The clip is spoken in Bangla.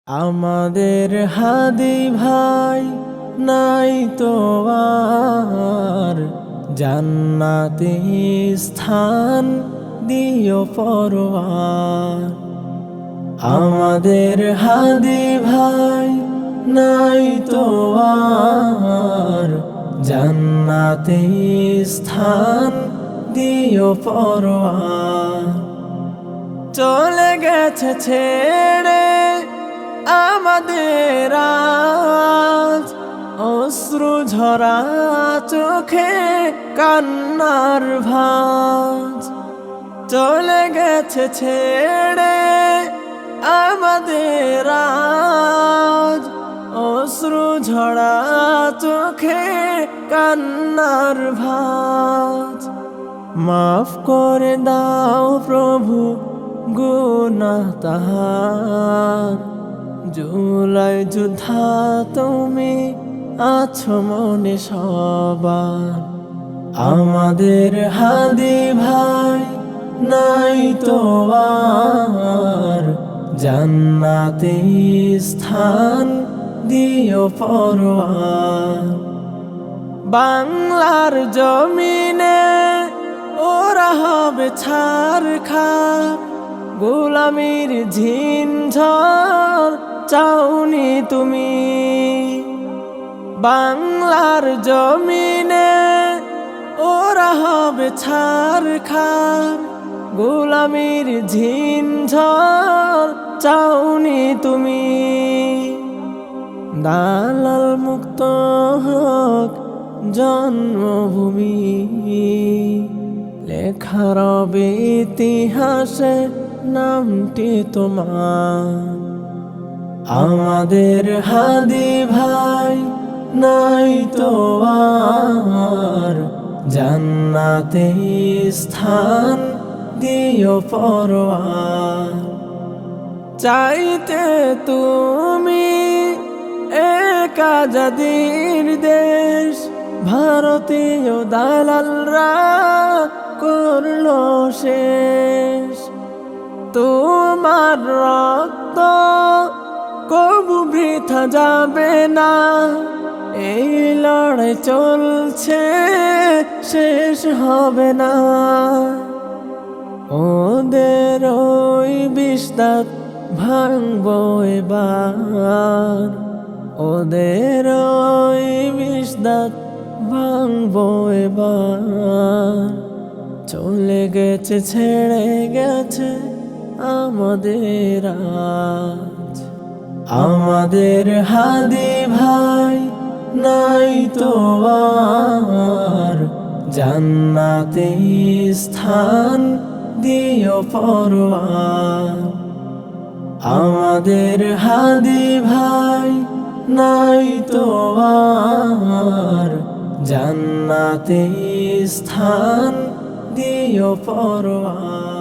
আমাদের হাদি ভাই নাই তো আর জান্নাতে স্থান দিও পরওয়ার। আমাদের হাদি ভাই নাই তো আর জান্নাতে স্থান দিও পরওয়ার। চলে গেছে ছেড়ে আমাদের আজ অশ্রু ঝরা চোখে কান্নার ভাঁজ। চলে গেছে ছেড়ে আমাদের আজ অশ্রু ঝরা চোখে কান্নার ভাঁজ। মাফ করে দাও প্রভু গুনাহ তাহার, জুলাই যোদ্ধা তুমি আছো মনে সবার। আমাদের হাদি ভাই নাই তো আর জান্নাতে স্থান দিও পরওয়ার। বাংলার জমিনে ওরা হবে ছারখার, গোলামির ঝিনঝড় চাওনি তুমি। বাংলার জমিনে ওরা হবে ছারখার, গোলামির ঝিনঝড় চাওনি তুমি। দালাল মুক্ত হোক জন্মভূমি, লেখা রবে ইতিহাসে নামটি তোমার। আমাদের হাদি ভাই নাই তো আর জান্নাতে স্থান দিও পরওয়ার। চাইতে তুমি এক আজাদির দেশ, ভারতীয় দালালরা করলো শেষ। তোমার রক্ত কবু বৃথা যাবে না, এই লড়াই চলছে শেষ হবে না। ওদের ওই বিষ-দাঁত ভাঙবো এবার, ওদের ওই বিষ-দাঁত ভাঙবো এবার। চলে গেছে ছেড়ে গেছে আমাদের আজ। আমাদের হাদি ভাই নাই তো আর জান্নাতে স্থান দিও পরওয়ার। আমাদের হাদি ভাই নাই তো আর জান্নাতে স্থান দিও পরওয়ার।